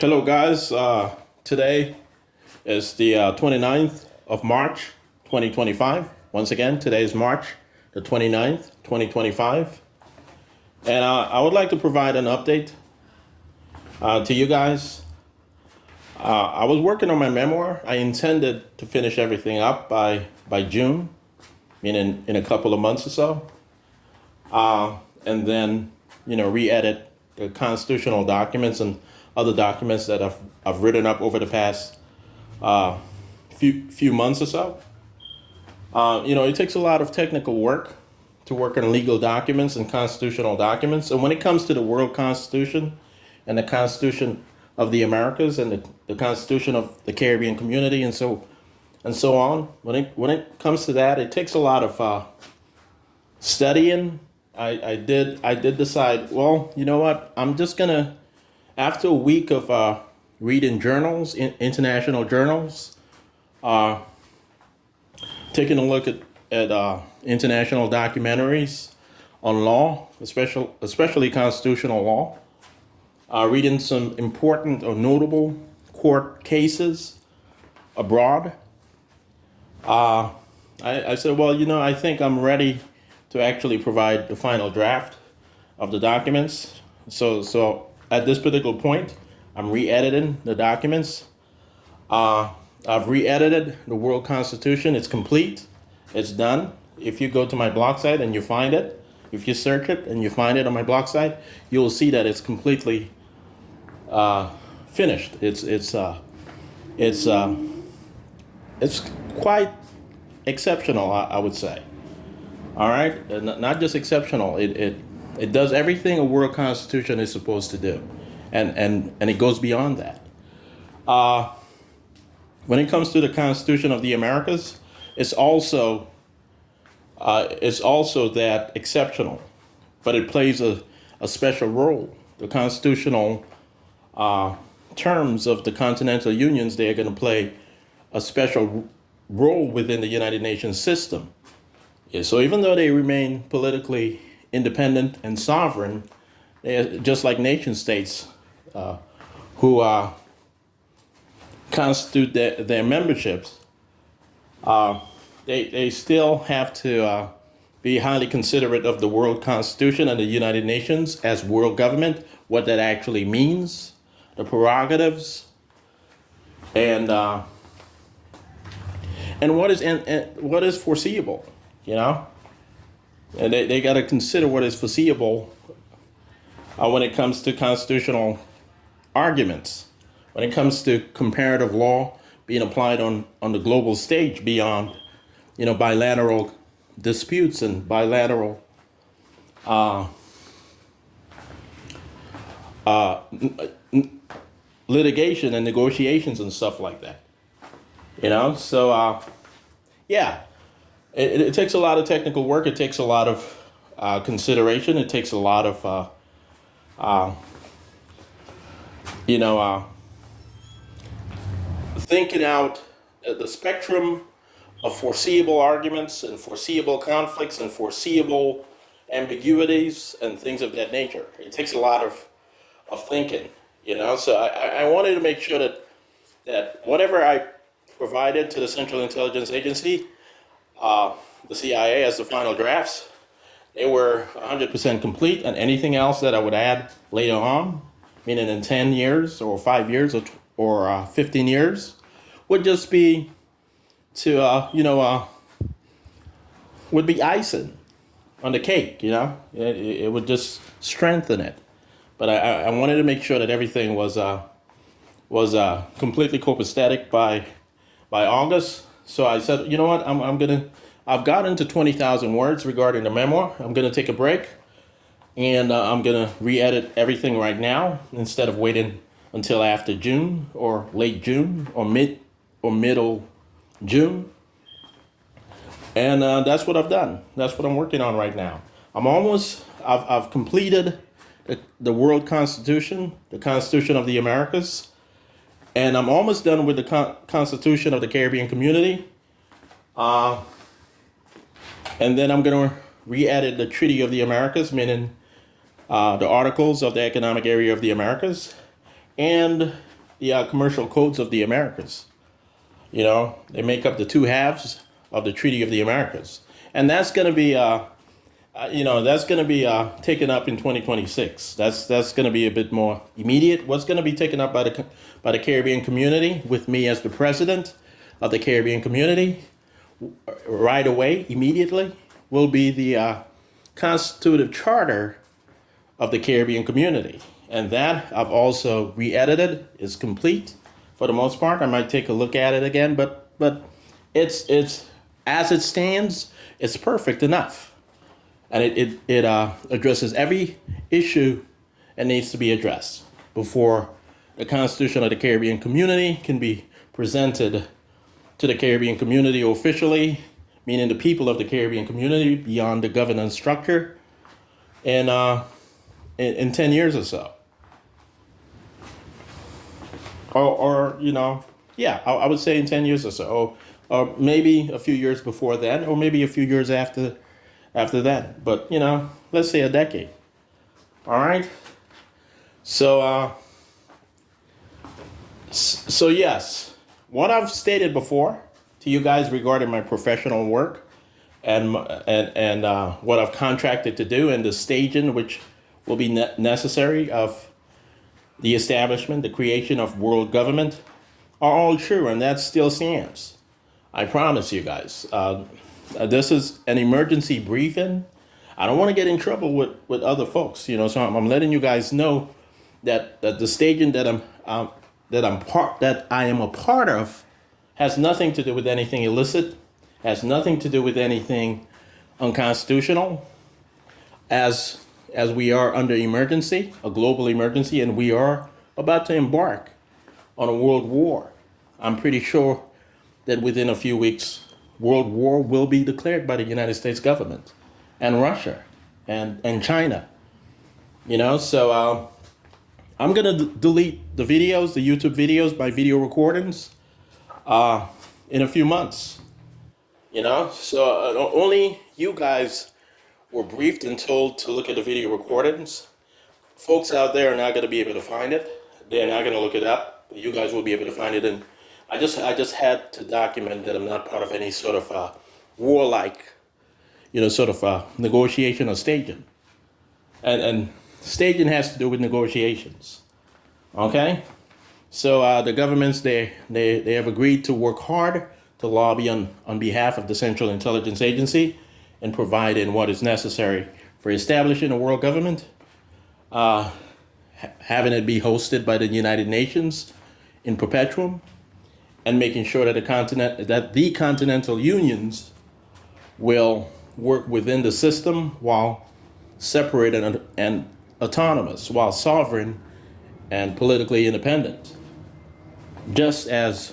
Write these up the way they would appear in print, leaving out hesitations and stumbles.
Hello guys, today is the 29th of March 2025. Once again, today is March the 29th, 2025. And I would like to provide an update to you guys. I was working on my memoir. I intended to finish everything up by June, meaning in a couple of months or so. And then, re-edit the constitutional documents and other documents that I've written up over the past few months or so. It takes a lot of technical work to work on legal documents and constitutional documents. And when it comes to the World Constitution and the Constitution of the Americas and the Constitution of the Caribbean community and so on, when it comes to that, it takes a lot of studying. I did decide, well, you know what, I'm just gonna, after a week of reading journals, international journals, taking a look at international documentaries on law, especially constitutional law, reading some important or notable court cases abroad, I said, well, I think I'm ready to actually provide the final draft of the documents. So at this particular point, I'm re-editing the documents. I've re-edited the World Constitution. It's complete. It's done. If you go to my blog site and you find it, if you search it and you find it on my blog site, you'll see that it's completely finished. It's quite exceptional, I would say. All right, not just exceptional. It does everything a world constitution is supposed to do, and it goes beyond that. When it comes to the Constitution of the Americas, it's also that exceptional, but it plays a special role. The constitutional terms of the continental unions, they are going to play a special role within the United Nations system. Yeah, so even though they remain politically independent and sovereign, they're just like nation states who constitute their memberships, they still have to be highly considerate of the World Constitution and the United Nations as world government, what that actually means, the prerogatives, and what is foreseeable. And they got to consider what is foreseeable when it comes to constitutional arguments, when it comes to comparative law being applied on the global stage beyond, bilateral disputes and bilateral litigation and negotiations and stuff like that. So yeah. It takes a lot of technical work. It takes a lot of consideration. It takes a lot of, thinking out the spectrum of foreseeable arguments and foreseeable conflicts and foreseeable ambiguities and things of that nature. It takes a lot of thinking, So I wanted to make sure that whatever I provided to the Central Intelligence Agency, the CIA as the final drafts, they were 100% complete, and anything else that I would add later on, meaning in 10 years or 5 years or 15 years, would just be to, would be icing on the cake, you know? It would just strengthen it. But I wanted to make sure that everything was completely copacetic by August. So I said, you know what, I've gotten to 20,000 words regarding the memoir. I'm gonna take a break, and I'm gonna re-edit everything right now instead of waiting until after June or late June or middle June. And that's what I've done. That's what I'm working on right now. I've completed the World Constitution, the Constitution of the Americas, and I'm almost done with the Constitution of the Caribbean Community. And then I'm going to re-edit the Treaty of the Americas, meaning the Articles of the Economic Area of the Americas, and the Commercial Codes of the Americas. You know, they make up the two halves of the Treaty of the Americas. And that's going to be, taken up in 2026. That's going to be a bit more immediate. What's going to be taken up by the Caribbean community, with me as the president of the Caribbean community, right away, immediately, will be the constitutive charter of the Caribbean community. And that I've also re-edited, is complete for the most part. I might take a look at it again, but it's as it stands, it's perfect enough. And it addresses every issue that needs to be addressed before the Constitution of the Caribbean community can be presented to the Caribbean community officially, meaning the people of the Caribbean community beyond the governance structure, in 10 years or so. I would say in 10 years or so, or maybe a few years before then, or maybe a few years after that. But, let's say a decade. All right. So yes, what I've stated before to you guys regarding my professional work and what I've contracted to do, and the staging which will be necessary of the establishment, the creation of world government, are all true, and that still stands. I promise you guys. This is an emergency briefing. I don't want to get in trouble with other folks, so I'm letting you guys know that the staging that I am a part of has nothing to do with anything illicit, has nothing to do with anything unconstitutional, as we are under emergency, a global emergency, and we are about to embark on a world war. I'm pretty sure that within a few weeks, world war will be declared by the United States government and Russia and China. So I'm going to delete the videos, the YouTube videos, my video recordings in a few months. So only you guys were briefed and told to look at the video recordings. Folks out there are not going to be able to find it. They're not going to look it up. You guys will be able to find it. And I just had to document that I'm not part of any sort of warlike, negotiation or staging. And staging has to do with negotiations. Okay? So the governments, they have agreed to work hard to lobby on behalf of the Central Intelligence Agency and providing what is necessary for establishing a world government, having it be hosted by the United Nations in perpetuum, and making sure that the continental unions will work within the system while separated and autonomous, while sovereign and politically independent, just as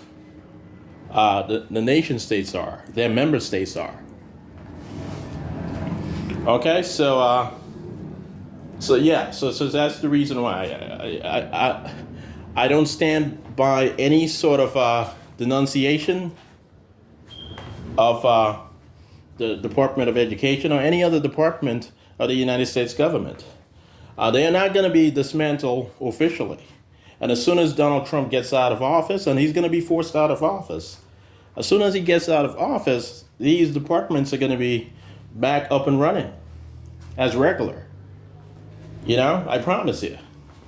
the nation states are, their member states are. Okay, so that's the reason why I don't stand by any sort of denunciation of the Department of Education or any other department of the United States government. They are not going to be dismantled officially. And as soon as Donald Trump gets out of office, and he's going to be forced out of office, as soon as he gets out of office, these departments are going to be back up and running as regular. I promise you.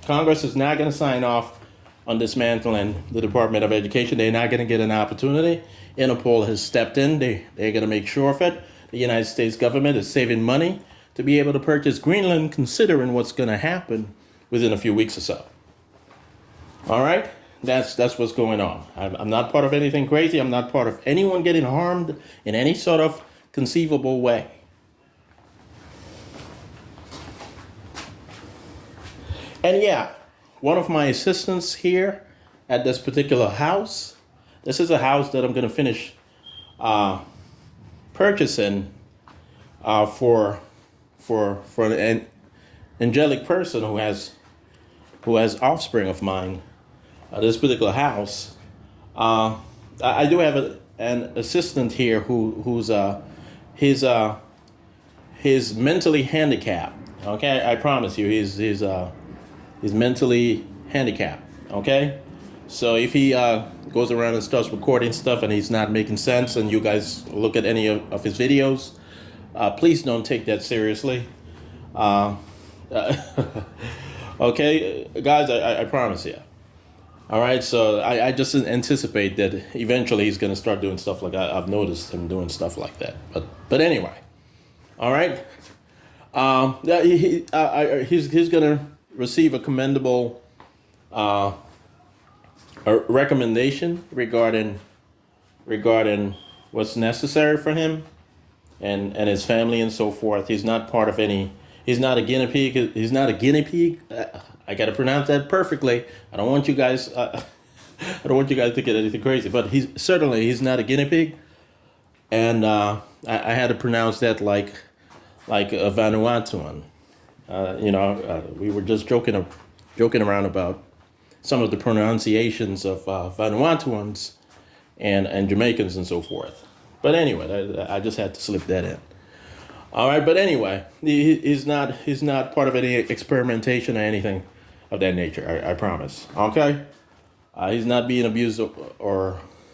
Congress is not going to sign off on dismantling the Department of Education. They're not going to get an opportunity. Interpol has stepped in. They're going to make sure of it. the United States government is saving money to be able to purchase Greenland, considering what's going to happen within a few weeks or so. All right, that's what's going on. I'm not part of anything crazy. I'm not part of anyone getting harmed in any sort of conceivable way. And yeah, one of my assistants here at this particular house, this is a house that I'm going to finish purchasing for an angelic person who has offspring of mine. This particular house, I do have an assistant here who's he's mentally handicapped. Okay, I promise you, he's mentally handicapped. Okay, so if he goes around and starts recording stuff and he's not making sense, and you guys look at any of his videos, please don't take that seriously. Okay, guys, I promise you. All right, so I just anticipate that eventually he's going to start doing stuff like that. I've noticed him doing stuff like that. But anyway, all right. He's going to receive a commendable a recommendation regarding what's necessary for him and his family and so forth. He's not part of any. He's not a guinea pig. He's not a guinea pig. I got to pronounce that perfectly. I don't want you guys. I don't want you guys to get anything crazy. But he's not a guinea pig, and I had to pronounce that like a Vanuatuan. We were just joking around about some of the pronunciations of Vanuatuans and Jamaicans and so forth. But anyway, I just had to slip that in. All right, but anyway, he's not part of any experimentation or anything of that nature. I promise. Okay, he's not being abused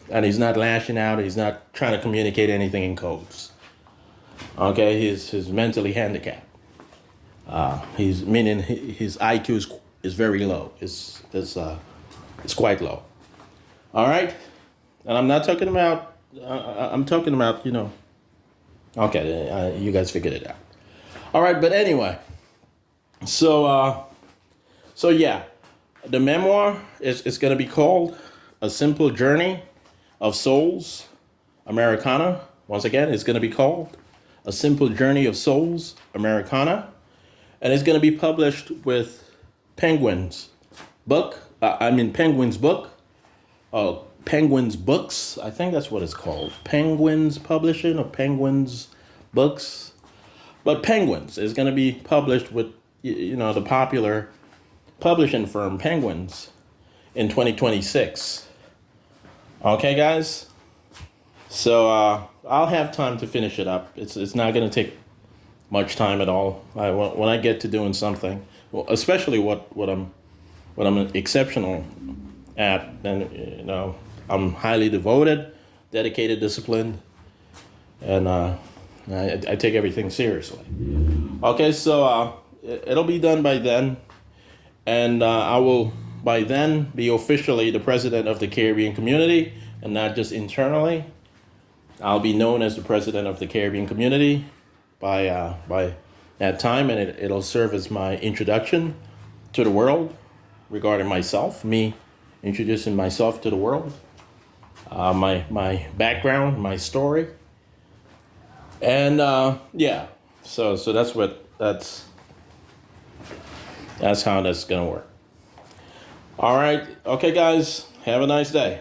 and he's not lashing out. He's not trying to communicate anything in codes. Okay, he's mentally handicapped. His IQ is very low. It's quite low. All right, and I'm not talking about. I'm talking about Okay, you guys figured it out. All right, but anyway, so yeah, the memoir is going to be called A Simple Journey of Souls, Americana. Once again, it's going to be called A Simple Journey of Souls, Americana, and it's going to be published with Penguin's book. Penguin's book. Penguin's Books, I think that's what it's called. Penguin's Publishing or Penguin's Books. But Penguin's is going to be published with, the popular publishing firm Penguin's in 2026. Okay, guys? So I'll have time to finish it up. It's not going to take much time at all. When I get to doing something, well, especially what I'm exceptional at, then, I'm highly devoted, dedicated, disciplined, and I take everything seriously. Okay, so it'll be done by then, and I will by then be officially the president of the Caribbean community, and not just internally. I'll be known as the president of the Caribbean community by that time, and it'll serve as my introduction to the world regarding myself, me introducing myself to the world. My background, my story, and yeah, so that's how that's gonna work. All right, okay, guys, have a nice day.